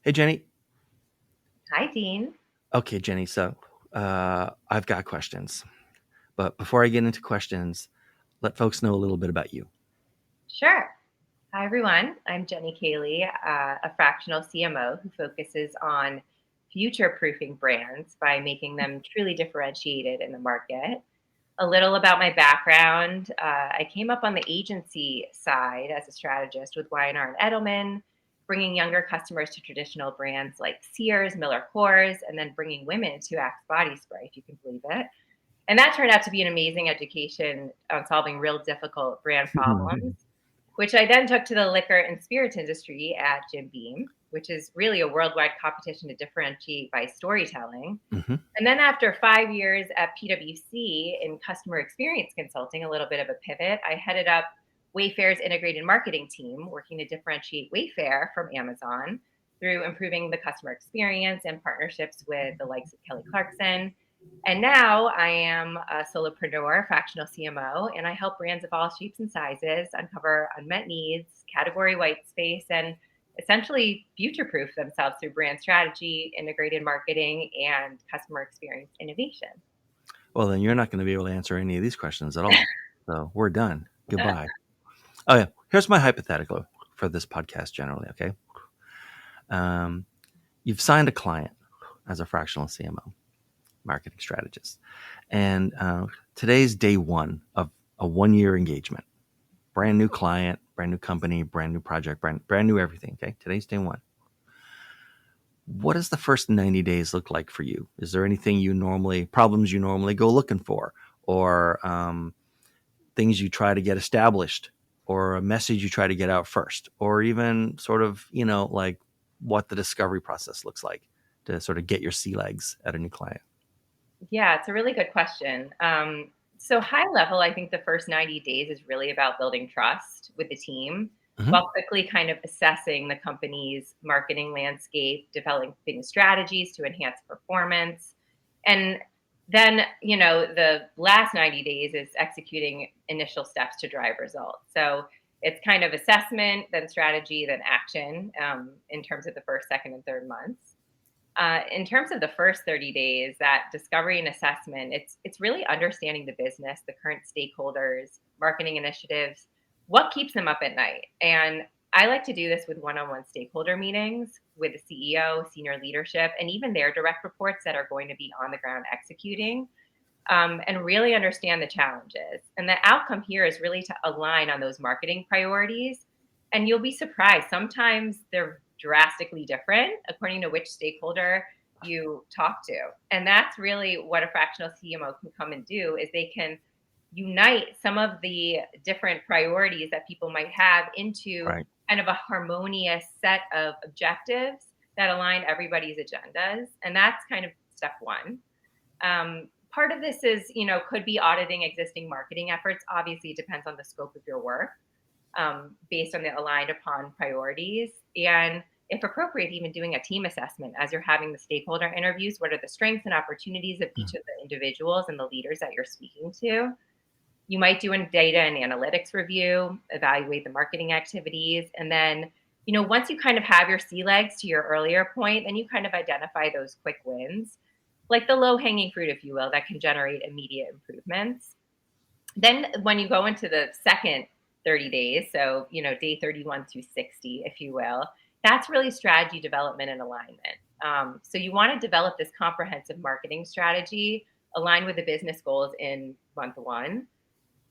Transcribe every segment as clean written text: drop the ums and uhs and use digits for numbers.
Hey, Jenny. Hi, Dean. Okay, Jenny. So I've got questions. But before I get into questions, let folks know a little bit about you. Sure. Hi, everyone. I'm Jennie Kaylie, a fractional CMO who focuses on future proofing brands by making them truly differentiated in the market. A little about my background. I came up on the agency side as a strategist with Y&R and Edelman, bringing younger customers to traditional brands like Sears, Miller Coors, and then bringing women to Axe Body Spray, if you can believe it. And that turned out to be an amazing education on solving real difficult brand problems, which I then took to the liquor and spirits industry at Jim Beam, which is really a worldwide competition to differentiate by storytelling. Hmm. And then after 5 years at PwC in customer experience consulting, a little bit of a pivot, I headed up Wayfair's integrated marketing team, working to differentiate Wayfair from Amazon through improving the customer experience and partnerships with the likes of Kelly Clarkson. And now I am a solopreneur, fractional CMO, and I help brands of all shapes and sizes uncover unmet needs, category white space, and essentially future proof themselves through brand strategy, integrated marketing, and customer experience innovation. Well, then you're not going to be able to answer any of these questions at all. So we're done. Goodbye. Oh, yeah. Here's my hypothetical for this podcast generally. Okay. Um, you've signed a client as a fractional CMO, marketing strategist. And today's day one of a 1 year engagement. Brand new client, brand new company, brand new project, brand new everything. Okay. Today's day one. What does the first 90 days look like for you? Is there anything problems you normally go looking for, or things you try to get established, or a message you try to get out first, or even sort of, like what the discovery process looks like to sort of get your sea legs at a new client? Yeah, it's a really good question. So, high level, I think the first 90 days is really about building trust with the team Hmm. while quickly kind of assessing the company's marketing landscape, developing strategies to enhance performance. And then, the last 90 days is executing initial steps to drive results. So, it's kind of assessment, then strategy, then action in terms of the first, second, and third months. In terms of the first 30 days, that discovery and assessment, it's really understanding the business, the current stakeholders, marketing initiatives, what keeps them up at night. And I like to do this with one-on-one stakeholder meetings with the CEO, senior leadership, and even their direct reports that are going to be on the ground executing, and really understand the challenges. And the outcome here is really to align on those marketing priorities. And you'll be surprised. Sometimes they're drastically different according to which stakeholder you talk to. And that's really what a fractional CMO can come and do is they can unite some of the different priorities that people might have into Right. kind of a harmonious set of objectives that align everybody's agendas. And that's kind of step one. Part of this is, could be auditing existing marketing efforts. Obviously, it depends on the scope of your work, based on the aligned upon priorities. And if appropriate, even doing a team assessment as you're having the stakeholder interviews. What are the strengths and opportunities of each of the individuals and the leaders that you're speaking to? You might do a data and analytics review, evaluate the marketing activities, and then, once you kind of have your sea legs to your earlier point, then you kind of identify those quick wins, like the low hanging fruit, if you will, that can generate immediate improvements. Then when you go into the second 30 days, so, day 31 through 60, if you will, that's really strategy development and alignment. So you want to develop this comprehensive marketing strategy aligned with the business goals in month one.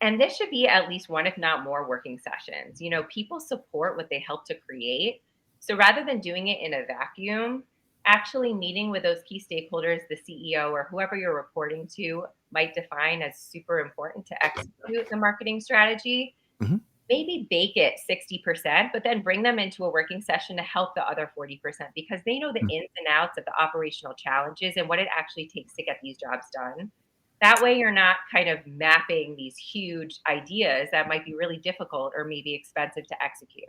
And this should be at least one, if not more, working sessions. People support what they help to create. So rather than doing it in a vacuum, actually meeting with those key stakeholders, the CEO or whoever you're reporting to might define as super important to execute the marketing strategy. Hmm. Maybe bake it 60%, but then bring them into a working session to help the other 40% because they know the ins and outs of the operational challenges and what it actually takes to get these jobs done. That way, you're not kind of mapping these huge ideas that might be really difficult or maybe expensive to execute.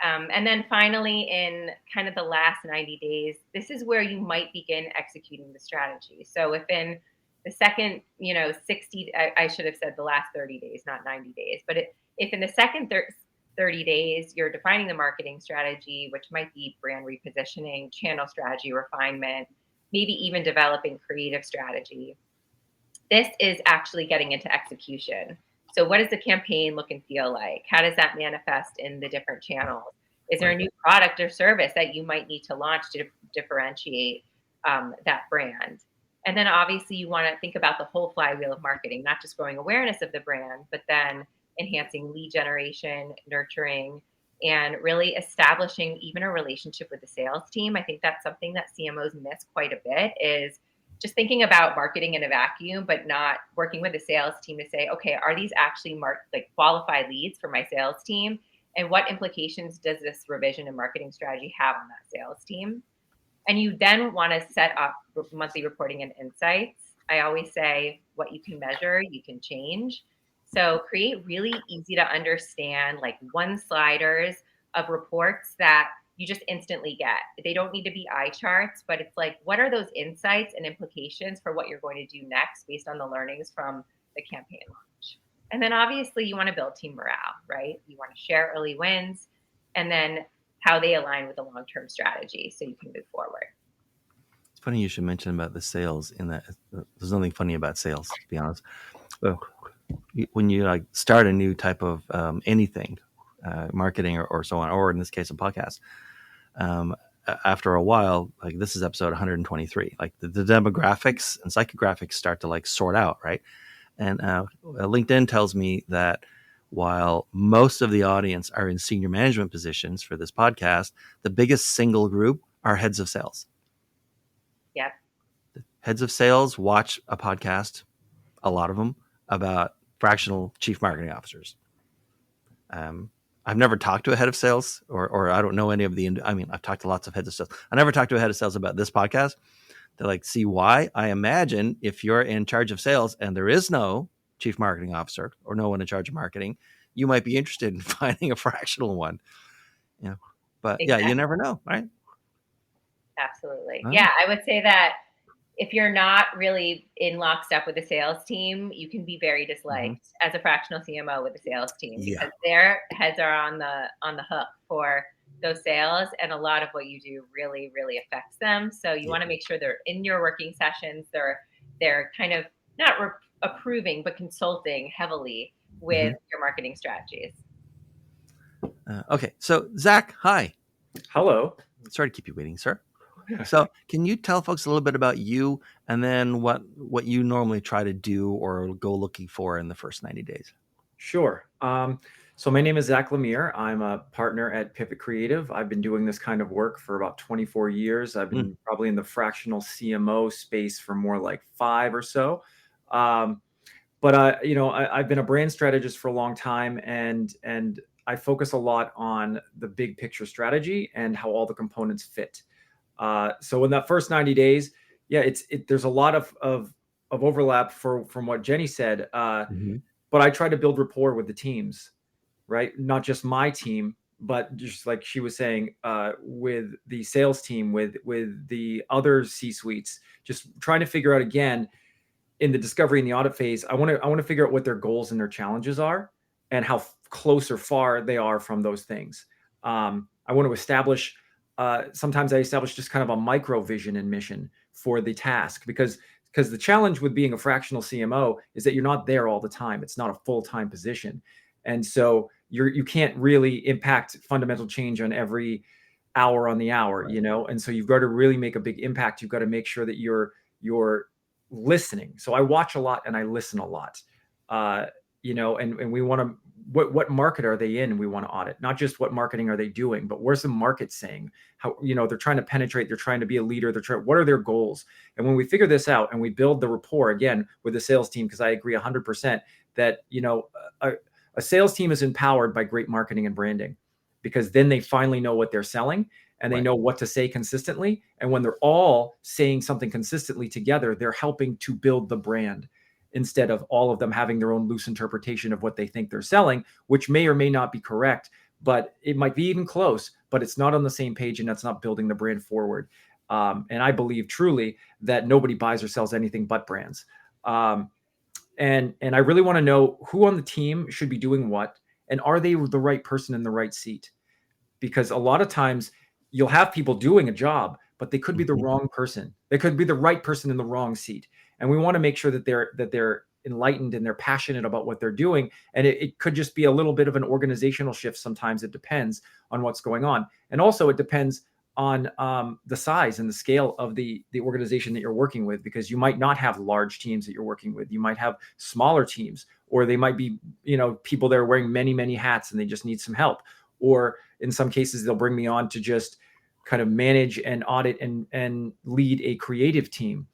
And then finally, in kind of the last 90 days, this is where you might begin executing the strategy. So if in the second, 60, I should have said the last 30 days, not 90 days, but if in the second 30 days, you're defining the marketing strategy, which might be brand repositioning, channel strategy refinement, maybe even developing creative strategy. This is actually getting into execution. So what does the campaign look and feel like? How does that manifest in the different channels? Is there a new product or service that you might need to launch to differentiate that brand? And then obviously you want to think about the whole flywheel of marketing, not just growing awareness of the brand, but then enhancing lead generation, nurturing, and really establishing even a relationship with the sales team. I think that's something that CMOs miss quite a bit, is just thinking about marketing in a vacuum, but not working with the sales team to say, okay, are these actually qualified leads for my sales team? And what implications does this revision and marketing strategy have on that sales team? And you then want to set up monthly reporting and insights. I always say what you can measure, you can change. So create really easy to understand, like one sliders of reports that you just instantly get. They don't need to be eye charts, but it's like, what are those insights and implications for what you're going to do next based on the learnings from the campaign launch? And then obviously you want to build team morale, right? You want to share early wins and then how they align with the long-term strategy so you can move forward. It's funny you should mention about the sales. In that, there's nothing funny about sales, to be honest. When you like start a new type of anything, marketing or so on, or in this case a podcast, after a while, like this is episode 123, like the demographics and psychographics start to like sort out, right? And LinkedIn tells me that while most of the audience are in senior management positions for this podcast, the biggest single group are heads of sales. Yep. Heads of sales watch a podcast, a lot of them, about fractional chief marketing officers. I've never talked to a head of sales, or I don't know any of the. I mean, I've talked to lots of heads of sales. I never talked to a head of sales about this podcast to like see why. I imagine if you're in charge of sales and there is no chief marketing officer or no one in charge of marketing, you might be interested in finding a fractional one. You know, but exactly. Yeah, you never know, right? Absolutely. Huh? Yeah, I would say that if you're not really in lockstep with the sales team, you can be very disliked as a fractional CMO with the sales team because their heads are on the hook for those sales, and a lot of what you do really, really affects them. So you want to make sure they're in your working sessions. They're kind of not approving, but consulting heavily with your marketing strategies. Okay, so Zack, hi. Hello. Sorry to keep you waiting, sir. So can you tell folks a little bit about you and then what you normally try to do or go looking for in the first 90 days? Sure. So my name is Zack Lemear. I'm a partner at Pivot Creative. I've been doing this kind of work for about 24 years. I've been probably in the fractional CMO space for more like 5 or so. But I've been a brand strategist for a long time, and I focus a lot on the big picture strategy and how all the components fit. So in that first 90 days, there's a lot of overlap from what Jennie said. But I try to build rapport with the teams, right? Not just my team, but just like she was saying, with the sales team, with the other C-suites, just trying to figure out again in the discovery and the audit phase. I want to figure out what their goals and their challenges are and how close or far they are from those things. I want to establish. Sometimes I establish just kind of a micro vision and mission for the task because the challenge with being a fractional CMO is that you're not there all the time. It's not a full-time position. And so you can't really impact fundamental change on every hour on the hour, right. And so you've got to really make a big impact. You've got to make sure that you're listening. So I watch a lot and I listen a lot, and we want to, what market are they in? We want to audit, not just what marketing are they doing, but where's the market saying? How, they're trying to penetrate, they're trying to be a leader, what are their goals? And when we figure this out and we build the rapport again with the sales team, because I agree 100% that, a sales team is empowered by great marketing and branding, because then they finally know what they're selling and they know what to say consistently. And when they're all saying something consistently together, they're helping to build the brand, instead of all of them having their own loose interpretation of what they think they're selling, which may or may not be correct, but it might be even close, but it's not on the same page and that's not building the brand forward. And I believe truly that nobody buys or sells anything but brands. And I really want to know who on the team should be doing what And are they the right person in the right seat? Because a lot of times you'll have people doing a job, but they could be the wrong person. They could be the right person in the wrong seat. And we want to make sure that they're enlightened and they're passionate about what they're doing. And it could just be a little bit of an organizational shift. Sometimes it depends on what's going on. And also it depends on the size and the scale of the organization that you're working with, because you might not have large teams that you're working with. You might have smaller teams, or they might be, people that are wearing many, many hats and they just need some help. Or in some cases, they'll bring me on to just kind of manage and audit and lead a creative team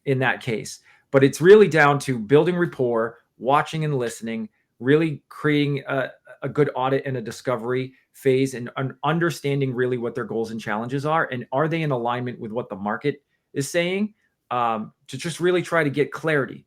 in that case. But it's really down to building rapport, watching and listening, really creating a good audit and a discovery phase, and understanding really what their goals and challenges are. And are they in alignment with what the market is saying, to just really try to get clarity.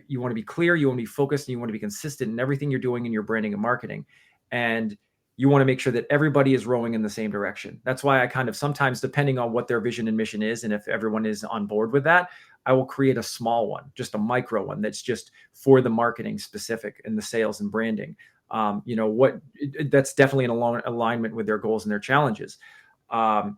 You want to be clear, you want to be focused, and you want to be consistent in everything you're doing in your branding and marketing. And you want to make sure that everybody is rowing in the same direction. That's why I kind of sometimes, depending on what their vision and mission is, and if everyone is on board with that, I will create a small one, just a micro one that's just for the marketing specific and the sales and branding. That's definitely in alignment with their goals and their challenges. I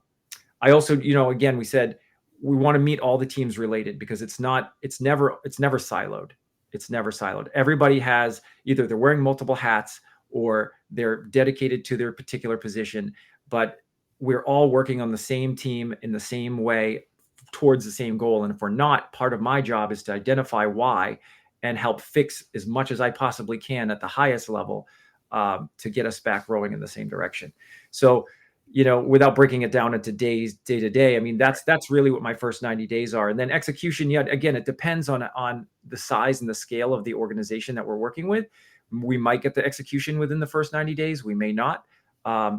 also, again, we said we want to meet all the teams related, because it's never siloed. It's never siloed. Everybody has, either they're wearing multiple hats or they're dedicated to their particular position, but we're all working on the same team in the same way towards the same goal. And if we're not, part of my job is to identify why and help fix as much as I possibly can at the highest level to get us back rowing in the same direction. So, without breaking it down into day to day, I mean, that's really what my first 90 days are. And then execution, yet again, it depends on the size and the scale of the organization that we're working with. We might get the execution within the first 90 days. We may not.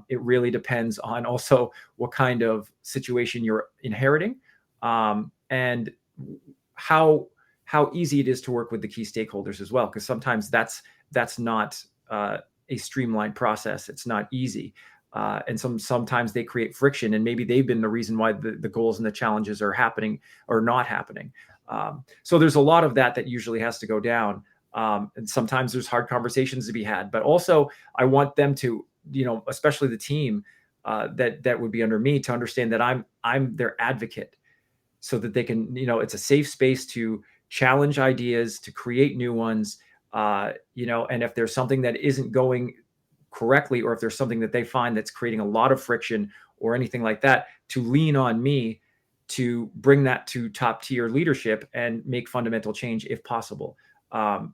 It really depends on also what kind of situation you're inheriting, and how easy it is to work with the key stakeholders as well. Because sometimes that's not a streamlined process. It's not easy. And sometimes they create friction, and maybe they've been the reason why the goals and the challenges are happening or not happening. So there's a lot of that usually has to go down. And sometimes there's hard conversations to be had, but also I want them to, especially the team that would be under me, to understand that I'm their advocate, so that they can, it's a safe space to challenge ideas, to create new ones, and if there's something that isn't going correctly, or if there's something that they find that's creating a lot of friction or anything like that, to lean on me to bring that to top tier leadership and make fundamental change if possible.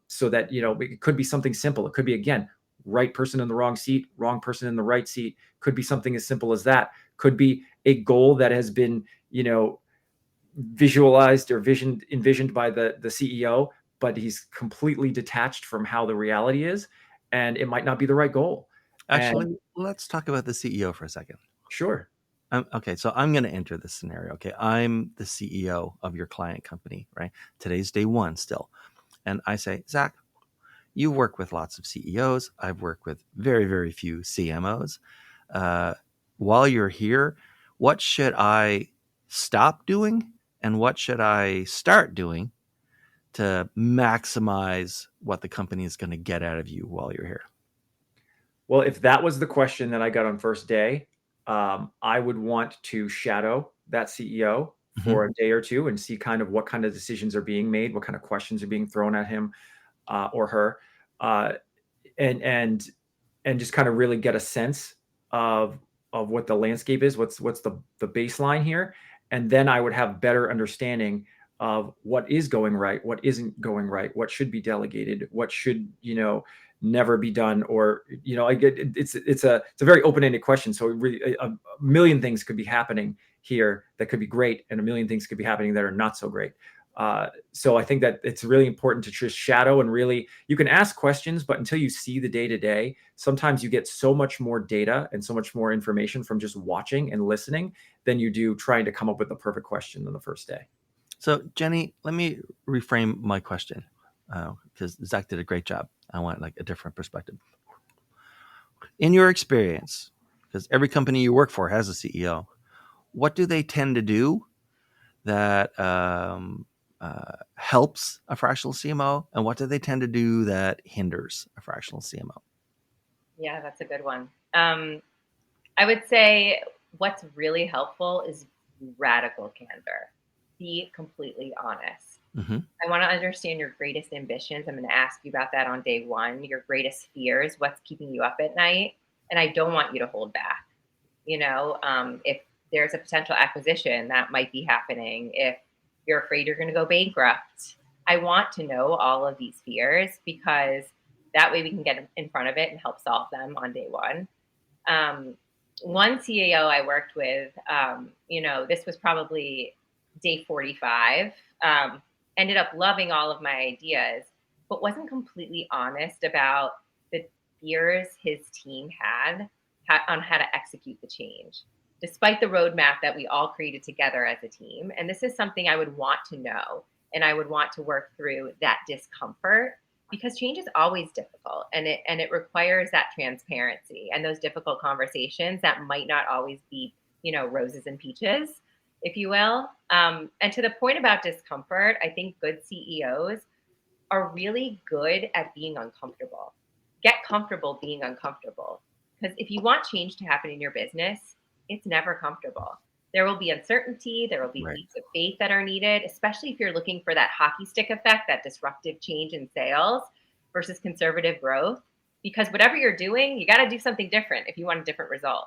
So that, it could be something simple. It could be, again, right person in the wrong seat, wrong person in the right seat. Could be something as simple as that. Could be a goal that has been, visualized or envisioned by the CEO, but he's completely detached from how the reality is, and it might not be the right goal. Actually, let's talk about the CEO for a second. Sure. Okay, so I'm going to enter this scenario. Okay, I'm the CEO of your client company, right? Today's day one still. And I say, Zack, you work with lots of CEOs. I've worked with very, very few CMOs. While you're here, what should I stop doing and what should I start doing to maximize what the company is going to get out of you while you're here? Well, if that was the question that I got on first day, I would want to shadow that CEO for a day or two and see kind of what kind of decisions are being made, what kind of questions are being thrown at him or her, and just kind of really get a sense of what the landscape is, what's the baseline here, and then I would have better understanding of what is going right, what isn't going right, what should be delegated, what should never be done, or I get it's a very open-ended question. So really, a million things could be happening here that could be great, and a million things could be happening that are not so great. So I think that it's really important to just shadow, and really, you can ask questions, but until you see the day-to-day, sometimes you get so much more data and so much more information from just watching and listening than you do trying to come up with the perfect question on the first day. So Jennie, let me reframe my question, because Zack did a great job. I want like a different perspective. In your experience, because every company you work for has a CEO, what do they tend to do that helps a fractional CMO, and what do they tend to do that hinders a fractional CMO? Yeah, that's a good one. I would say what's really helpful is radical candor. Be completely honest. Mm-hmm. I want to understand your greatest ambitions. I'm going to ask you about that on day one, your greatest fears, what's keeping you up at night. And I don't want you to hold back. If there's a potential acquisition that might be happening, if you're afraid you're going to go bankrupt, I want to know all of these fears because that way we can get in front of it and help solve them on day one. One CEO I worked with, this was probably day 45, ended up loving all of my ideas, but wasn't completely honest about the fears his team had on how to execute the change, despite the roadmap that we all created together as a team. And this is something I would want to know, and I would want to work through that discomfort because change is always difficult, and it requires that transparency and those difficult conversations that might not always be, roses and peaches, if you will. And to the point about discomfort, I think good CEOs are really good at being uncomfortable. Get comfortable being uncomfortable. Because if you want change to happen in your business, it's never comfortable. There will be uncertainty. There will be Right. leaps of faith that are needed, especially if you're looking for that hockey stick effect, that disruptive change in sales versus conservative growth. Because whatever you're doing, you got to do something different if you want a different result.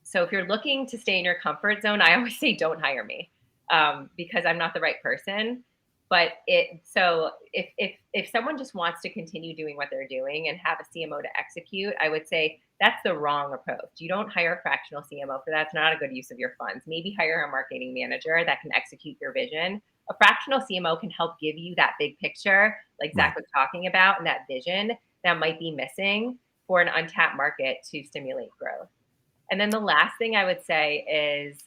So if you're looking to stay in your comfort zone, I always say don't hire me because I'm not the right person. But if someone just wants to continue doing what they're doing and have a CMO to execute, I would say that's the wrong approach. You don't hire a fractional CMO for that. It's not a good use of your funds. Maybe hire a marketing manager that can execute your vision. A fractional CMO can help give you that big picture, like Zack was talking about, and that vision that might be missing for an untapped market to stimulate growth. And then the last thing I would say is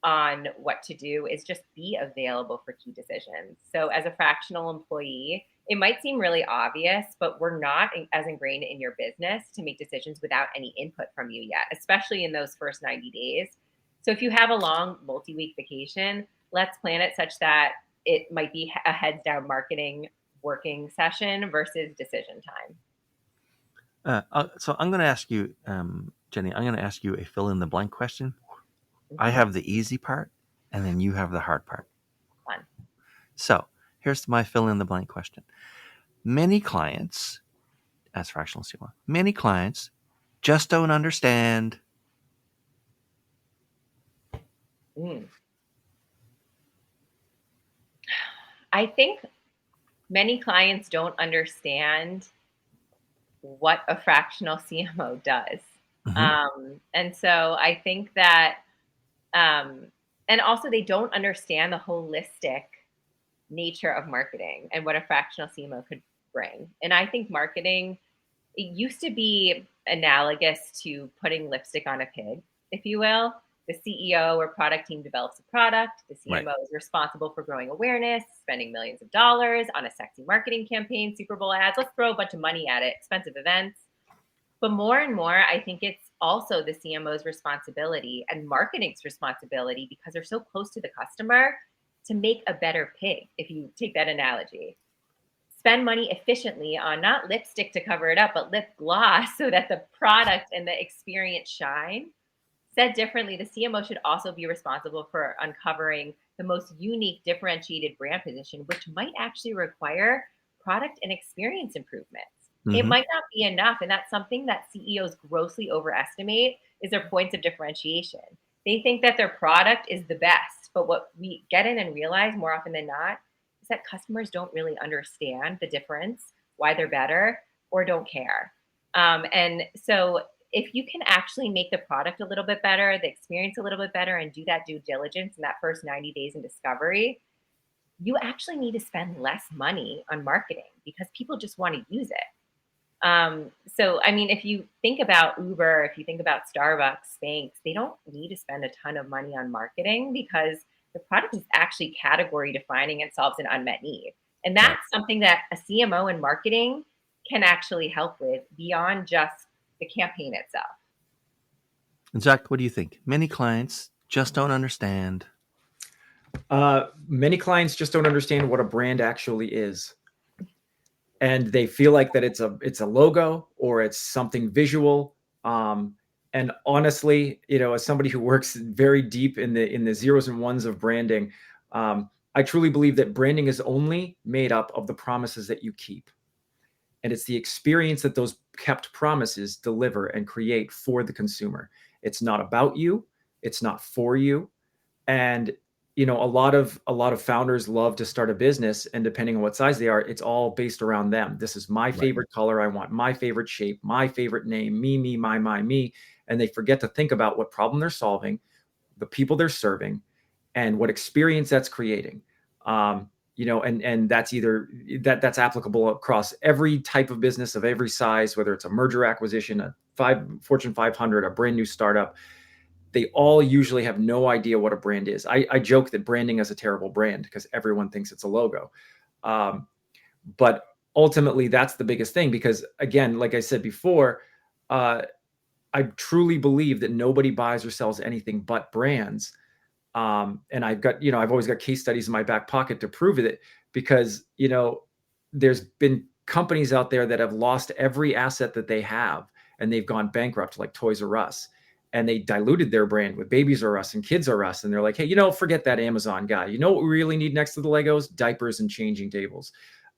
on what to do is just be available for key decisions. So as a fractional employee, it might seem really obvious, but we're not as ingrained in your business to make decisions without any input from you yet, especially in those first 90 days. So if you have a long multi-week vacation, let's plan it such that it might be a heads down marketing working session versus decision time. So I'm going to ask you, Jennie, I'm going to ask you a fill in the blank question. Mm-hmm. I have the easy part, and then you have the hard part. Fun. So here's my fill in the blank question. Many clients, as fractional CMO, many clients just don't understand. I think many clients don't understand what a fractional CMO does. Mm-hmm. And so I think that, and also they don't understand the holistic nature of marketing and what a fractional CMO could bring. And I think marketing, it used to be analogous to putting lipstick on a pig, if you will. The CEO or product team develops a product. The CMO is responsible for growing awareness, spending millions of dollars on a sexy marketing campaign, Super Bowl ads. Let's throw a bunch of money at it, expensive events. But more and more, I think it's also the CMO's responsibility and marketing's responsibility because they're so close to the customer to make a better pig, if you take that analogy. Spend money efficiently on not lipstick to cover it up, but lip gloss so that the product and the experience shine. Said differently, the CMO should also be responsible for uncovering the most unique, differentiated brand position, which might actually require product and experience improvements. Mm-hmm. It might not be enough, and that's something that CEOs grossly overestimate is their points of differentiation. They think that their product is the best, but what we get in and realize more often than not is that customers don't really understand the difference, why they're better, or don't care. And so if you can actually make the product a little bit better, the experience a little bit better, and do that due diligence in that first 90 days in discovery, you actually need to spend less money on marketing because people just want to use it. So, I mean, if you think about Uber, if you think about Starbucks, banks, they don't need to spend a ton of money on marketing because the product is actually category defining and solves an unmet need. And that's something that a CMO in marketing can actually help with beyond just the campaign itself. And Zack, what do you think? Many clients just don't understand. Many clients just don't understand what a brand actually is. And they feel like that it's a logo or it's something visual. And honestly, as somebody who works very deep in the zeros and ones of branding, I truly believe that branding is only made up of the promises that you keep. And it's the experience that those kept promises deliver and create for the consumer. It's not about you. It's not for you. And a lot of founders love to start a business, and depending on what size they are, it's all based around them. This is my Right. favorite color. I want my favorite shape, my favorite name, me, my, me. And they forget to think about what problem they're solving, the people they're serving, and what experience that's creating. And that's either that's applicable across every type of business of every size, whether it's a merger acquisition, Fortune 500, a brand new startup. They all usually have no idea what a brand is. I joke that branding is a terrible brand because everyone thinks it's a logo. But ultimately, that's the biggest thing because, again, like I said before, I truly believe that nobody buys or sells anything but brands. And I've always got case studies in my back pocket to prove it because, there's been companies out there that have lost every asset that they have and they've gone bankrupt, like Toys R Us. And they diluted their brand with Babies R Us and Kids R Us. And they're like, hey, forget that Amazon guy. You know what we really need next to the Legos? Diapers and changing tables.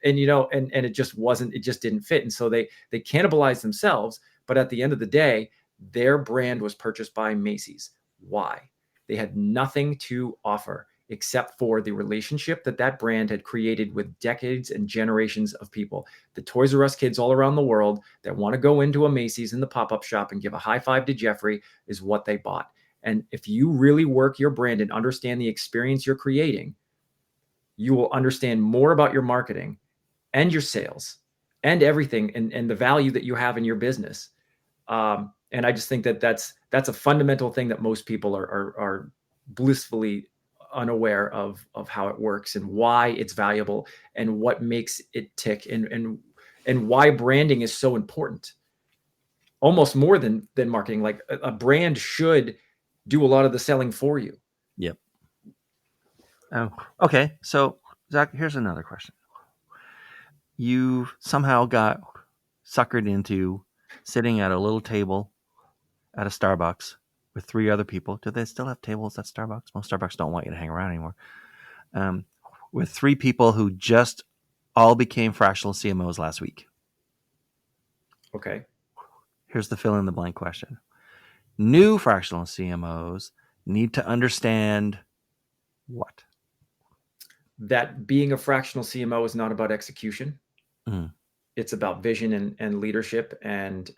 And, and it just didn't fit. And so they cannibalized themselves. But at the end of the day, their brand was purchased by Macy's. Why? They had nothing to offer except for the relationship that brand had created with decades and generations of people. The Toys R Us kids all around the world that want to go into a Macy's in the pop-up shop and give a high five to Jeffrey is what they bought. And if you really work your brand and understand the experience you're creating, you will understand more about your marketing and your sales and everything and the value that you have in your business. And I just think that that's a fundamental thing that most people are blissfully unaware of how it works and why it's valuable and what makes it tick and why branding is so important. Almost more than marketing. Like a brand should do a lot of the selling for you. Yep. Okay. So, Zach, here's another question. You somehow got suckered into sitting at a little table at a Starbucks with 3 other people. Do they still have tables at Starbucks? Most Starbucks don't want you to hang around anymore. With 3 people who just all became fractional CMOs last week. Okay. Here's the fill in the blank question. New fractional CMOs need to understand what? That being a fractional CMO is not about execution. Mm. It's about vision and leadership and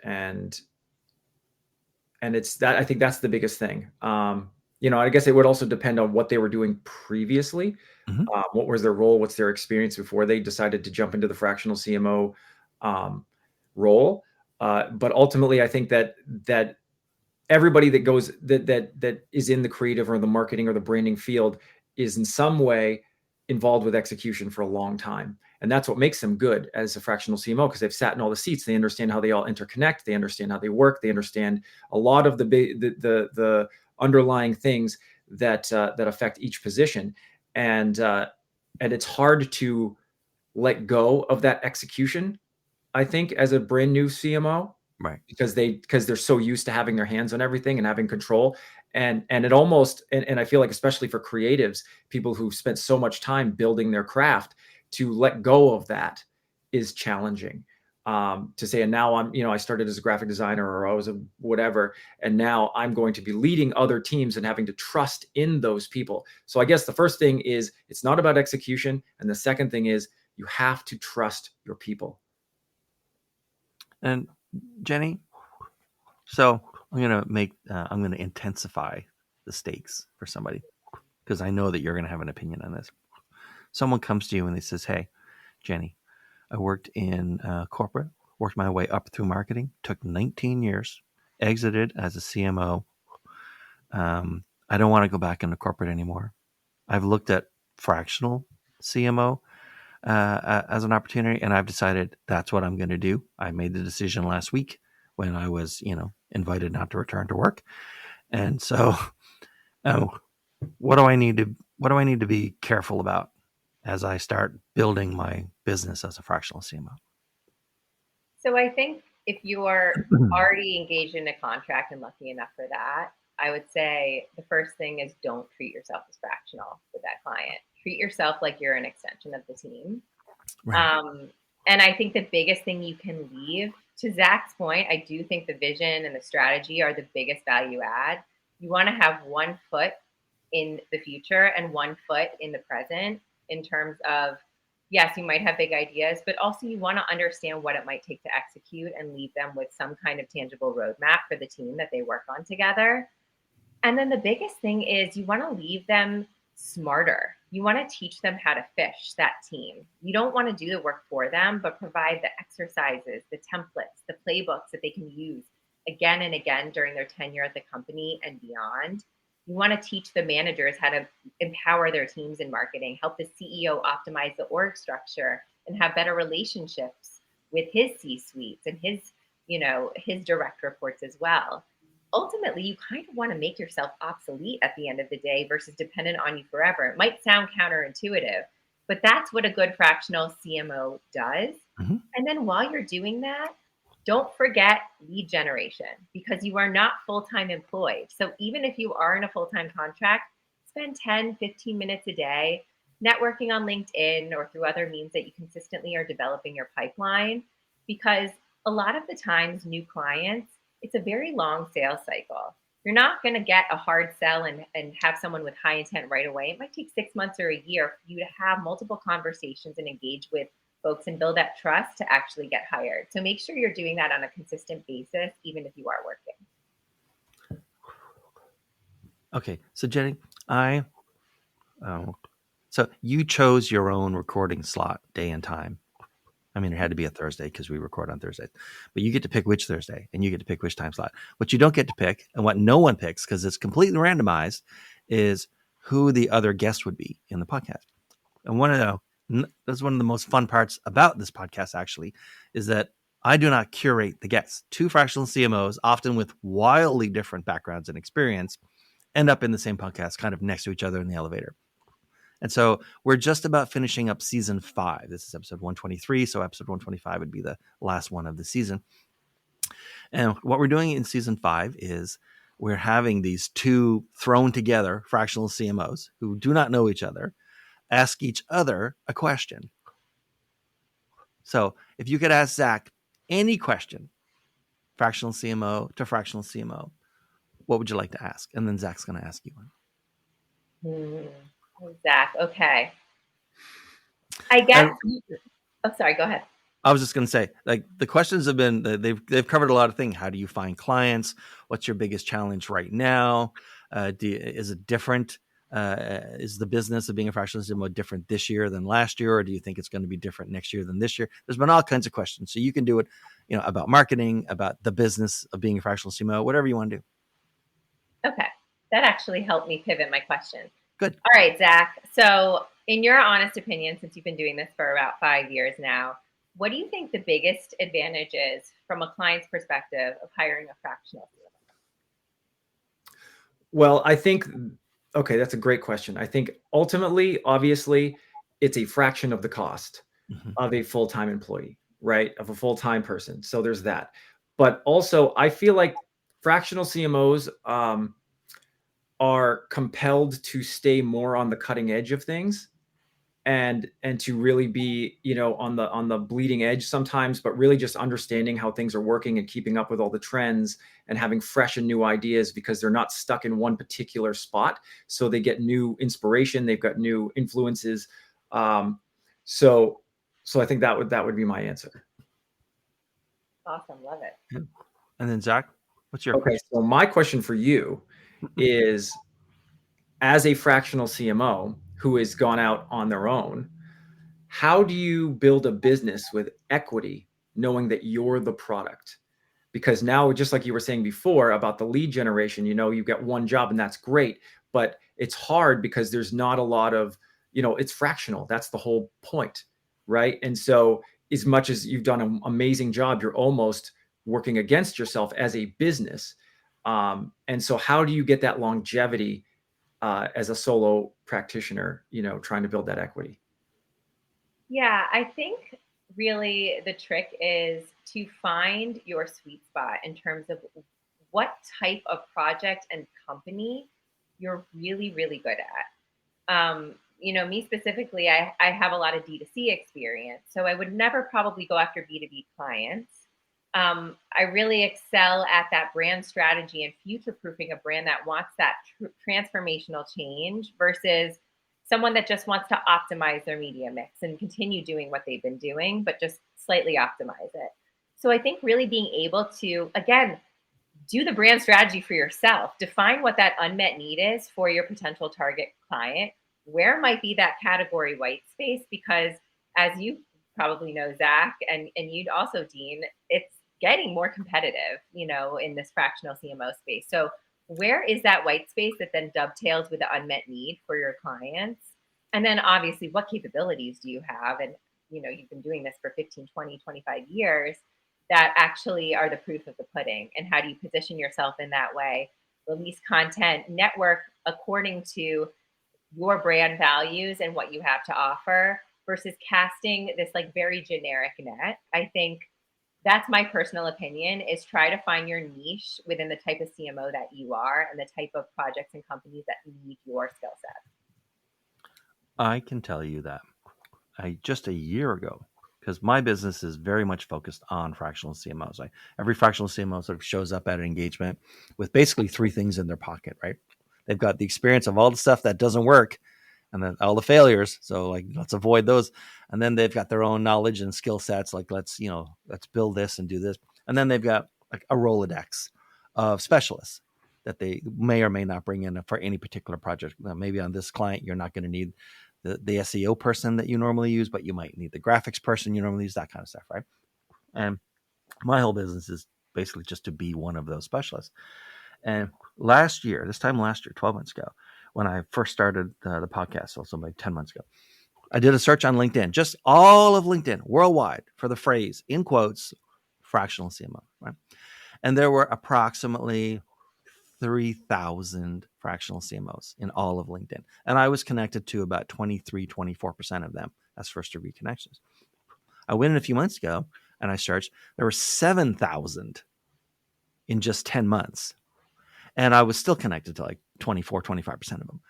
it's that. I think that's the biggest thing. I guess it would also depend on what they were doing previously. Mm-hmm. What was their role? What's their experience before they decided to jump into the fractional CMO role? But ultimately, I think that everybody that goes that is in the creative or the marketing or the branding field is in some way involved with execution for a long time. And that's what makes them good as a fractional CMO because they've sat in all the seats. They understand how they all interconnect. They understand how they work. They understand a lot of the underlying things that affect each position. And it's hard to let go of that execution, I think, as a brand new CMO. Right. Because they're so used to having their hands on everything and having control. And it almost, and I feel like, especially for creatives, people who've spent so much time building their craft, to let go of that is challenging. To say, and now I started as a graphic designer or I was a whatever, and now I'm going to be leading other teams and having to trust in those people. So I guess the first thing is it's not about execution. And the second thing is you have to trust your people. And Jennie, so I'm going to intensify the stakes for somebody because I know that you're going to have an opinion on this. Someone comes to you and they says, hey, Jennie, I worked in corporate, worked my way up through marketing, took 19 years, exited as a CMO. I don't want to go back into corporate anymore. I've looked at fractional CMO as an opportunity, and I've decided that's what I'm going to do. I made the decision last week when I was, invited not to return to work. And so, what do I need to what do I need to be careful about as I start building my business as a fractional CMO? So I think if you are already engaged in a contract and lucky enough for that, I would say the first thing is don't treat yourself as fractional with that client. Treat yourself like you're an extension of the team. Right. And I think the biggest thing you can leave, to Zach's point, I do think the vision and the strategy are the biggest value add. You want to have one foot in the future and one foot in the present in terms of, yes, you might have big ideas, but also you want to understand what it might take to execute and leave them with some kind of tangible roadmap for the team that they work on together. And then the biggest thing is you want to leave them smarter. You want to teach them how to fish that team. You don't want to do the work for them, but provide the exercises, the templates, the playbooks that they can use again and again during their tenure at the company and beyond. You want to teach the managers how to empower their teams in marketing, help the CEO optimize the org structure and have better relationships with his C-suites and his direct reports as well. Ultimately, you kind of want to make yourself obsolete at the end of the day versus dependent on you forever. It might sound counterintuitive, but that's what a good fractional CMO does. Mm-hmm. And then while you're doing that, don't forget lead generation because you are not full-time employed. So even if you are in a full-time contract, spend 10, 15 minutes a day networking on LinkedIn or through other means that you consistently are developing your pipeline, because a lot of the times new clients, it's a very long sales cycle. You're not going to get a hard sell and have someone with high intent right away. It might take 6 months or a year for you to have multiple conversations and engage with folks and build that trust to actually get hired. So make sure you're doing that on a consistent basis, even if you are working. Okay, so Jennie, so you chose your own recording slot, day and time. I mean, it had to be a Thursday because we record on Thursdays, but you get to pick which Thursday and you get to pick which time slot. What you don't get to pick and what no one picks because it's completely randomized is who the other guest would be in the podcast. And that's one of the most fun parts about this podcast, actually, is that I do not curate the guests. Two fractional CMOs, often with wildly different backgrounds and experience, end up in the same podcast, kind of next to each other in the elevator. And so we're just about finishing up season 5. This is episode 123. So episode 125 would be the last one of the season. And what we're doing in season 5 is we're having these two thrown together fractional CMOs who do not know each other ask each other a question. So if you could ask Zack any question, fractional CMO to fractional CMO, what would you like to ask? And then Zack's going to ask you one. Zack, okay. I guess. Sorry, go ahead. I was just going to say, like, the questions have been, they've covered a lot of things. How do you find clients? What's your biggest challenge right now? Is it different? Is the business of being a fractional CMO different this year than last year? Or do you think it's going to be different next year than this year? There's been all kinds of questions. So you can do it, about marketing, about the business of being a fractional CMO, whatever you want to do. Okay. That actually helped me pivot my question. Good. All right, Zack. So in your honest opinion, since you've been doing this for about 5 years now, what do you think the biggest advantage is from a client's perspective of hiring a fractional CMO? Well, I think, okay, that's a great question. I think ultimately, obviously, it's a fraction of the cost of a full-time employee, right? Of a full-time person. So there's that. But also, I feel like fractional CMOs are compelled to stay more on the cutting edge of things and to really be, on the bleeding edge sometimes, but really just understanding how things are working and keeping up with all the trends and having fresh and new ideas because they're not stuck in one particular spot. So they get new inspiration. They've got new influences. So I think that would be my answer. Awesome. Love it. Yeah. And then Zack, what's your question? So my question for you is, as a fractional CMO who has gone out on their own, how do you build a business with equity knowing that you're the product? Because now, just like you were saying before about the lead generation, you get one job and that's great, but it's hard because there's not a lot of, it's fractional. That's the whole point, right? And so as much as you've done an amazing job, you're almost working against yourself as a business. And so how do you get that longevity as a solo practitioner, trying to build that equity? Yeah, I think really the trick is to find your sweet spot in terms of what type of project and company you're really, really good at. Me specifically, I have a lot of D2C experience, so I would never probably go after B2B clients. I really excel at that brand strategy and future proofing a brand that wants that transformational change versus someone that just wants to optimize their media mix and continue doing what they've been doing, but just slightly optimize it. So I think really being able to, again, do the brand strategy for yourself, define what that unmet need is for your potential target client, where might be that category white space, because as you probably know, Zach, and you'd also, Dean, it's getting more competitive, in this fractional CMO space. So where is that white space that then dovetails with the unmet need for your clients? And then obviously, what capabilities do you have? And, you've been doing this for 15, 20, 25 years that actually are the proof of the pudding. And how do you position yourself in that way? Release content, network according to your brand values and what you have to offer versus casting this like very generic net. I think that's my personal opinion, is try to find your niche within the type of CMO that you are and the type of projects and companies that need your skill set. I can tell you that just a year ago, because my business is very much focused on fractional CMOs. Every fractional CMO sort of shows up at an engagement with basically three things in their pocket, right? They've got the experience of all the stuff that doesn't work and then all the failures. So let's avoid those. And then they've got their own knowledge and skill sets. Like, let's build this and do this. And then they've got like a Rolodex of specialists that they may or may not bring in for any particular project. Now, maybe on this client, you're not going to need the SEO person that you normally use, but you might need the graphics person you normally use, that kind of stuff, right? And my whole business is basically just to be one of those specialists. And this time last year, 12 months ago, when I first started the podcast, also like 10 months ago, I did a search on LinkedIn, just all of LinkedIn worldwide, for the phrase, in quotes, fractional CMO, right? And there were approximately 3,000 fractional CMOs in all of LinkedIn. And I was connected to about 23, 24% of them as first degree connections. I went in a few months ago and I searched, there were 7,000 in just 10 months. And I was still connected to like 24, 25% of them.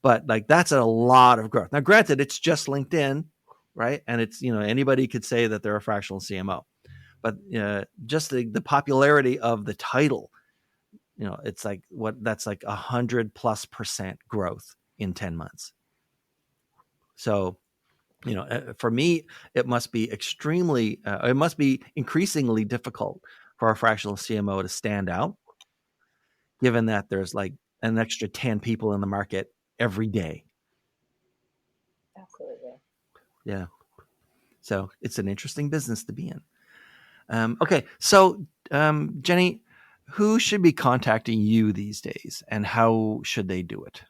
But like, that's a lot of growth. Now, granted, it's just LinkedIn, right? And it's, anybody could say that they're a fractional CMO, but just the popularity of the title, it's like that's like 100+% growth in 10 months. So, for me, it must be increasingly difficult for a fractional CMO to stand out, given that there's like an extra 10 people in the market every day. Absolutely. Yeah. So it's an interesting business to be in. Okay. So, Jennie, who should be contacting you these days and how should they do it?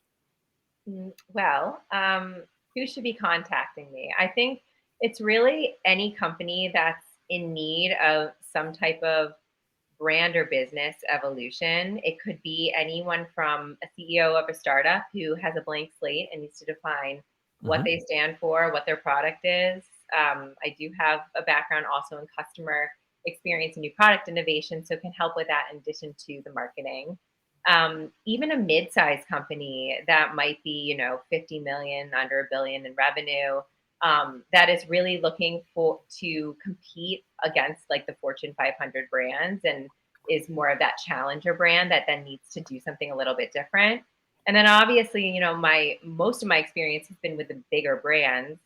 Well, who should be contacting me? I think it's really any company that's in need of some type of brand or business evolution. It could be anyone from a CEO of a startup who has a blank slate and needs to define what they stand for, what their product is. I do have a background also in customer experience and new product innovation, so can help with that in addition to the marketing. Even a mid-sized company that might be, 50 million, under $1 billion in revenue, that is really looking to compete against like the Fortune 500 brands and is more of that challenger brand that then needs to do something a little bit different. And then obviously, most of my experience has been with the bigger brands.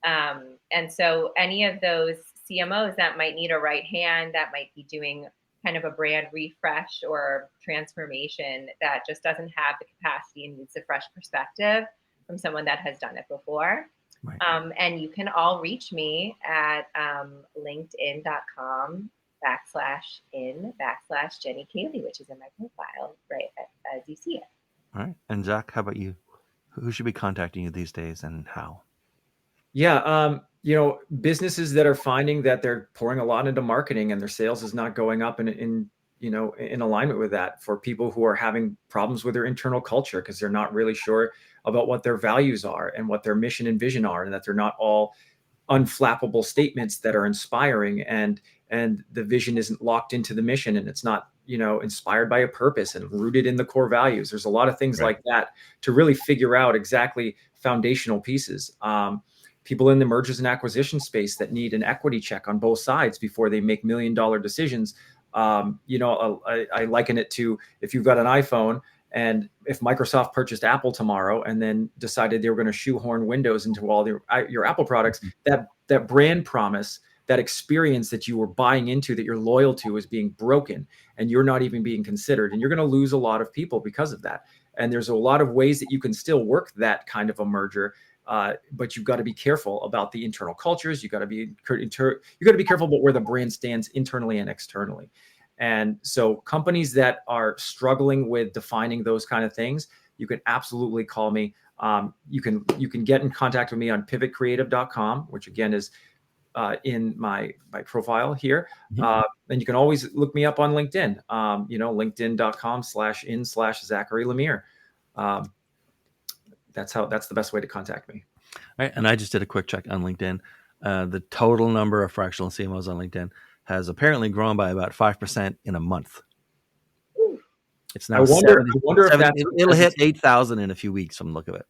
And so any of those CMOs that might need a right hand, that might be doing kind of a brand refresh or transformation that just doesn't have the capacity and needs a fresh perspective from someone that has done it before. Right. And you can all reach me at linkedin.com/in/Jennie Kaylie, which is in my profile, right, as you see it. All right. And Zack, how about you? Who should be contacting you these days and how? Yeah. Businesses that are finding that they're pouring a lot into marketing and their sales is not going up in in alignment with that for people who are having problems with their internal culture because they're not really sure about what their values are and what their mission and vision are, and that they're not all unflappable statements that are inspiring, and the vision isn't locked into the mission, and it's not inspired by a purpose and rooted in the core values. There's a lot of things like that to really figure out exactly foundational pieces. People in the mergers and acquisition space that need an equity check on both sides before they make $1 million decisions. I liken it to if you've got an iPhone, and if Microsoft purchased Apple tomorrow and then decided they were going to shoehorn Windows into all your Apple products, that brand promise, that experience that you were buying into, that you're loyal to, is being broken, and you're not even being considered. And you're going to lose a lot of people because of that. And there's a lot of ways that you can still work that kind of a merger. But you've got to be careful about the internal cultures. You got to be careful about where the brand stands internally and externally. And so companies that are struggling with defining those kind of things, you can absolutely call me. You can get in contact with me on pivotcreative.com, which again is in my profile here. And you can always look me up on LinkedIn, linkedin.com/in/Zachary Lemear. That's the best way to contact me. All right. And I just did a quick check on LinkedIn. The total number of fractional CMOs on LinkedIn has apparently grown by about 5% in a month. It's now it'll hit 8,000 in a few weeks from the look of it.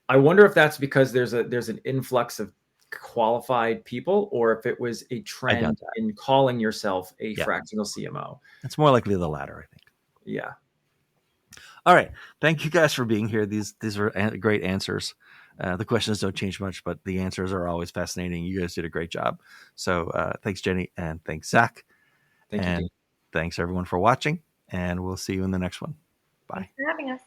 I wonder if that's because there's an influx of qualified people, or if it was a trend in calling yourself a fractional CMO. It's more likely the latter, I think. Yeah. All right. Thank you guys for being here. These were great answers. The questions don't change much, but the answers are always fascinating. You guys did a great job. So thanks, Jennie, and thanks, Zach. Thank you. Thanks, everyone, for watching, and we'll see you in the next one. Bye. Thanks for having us.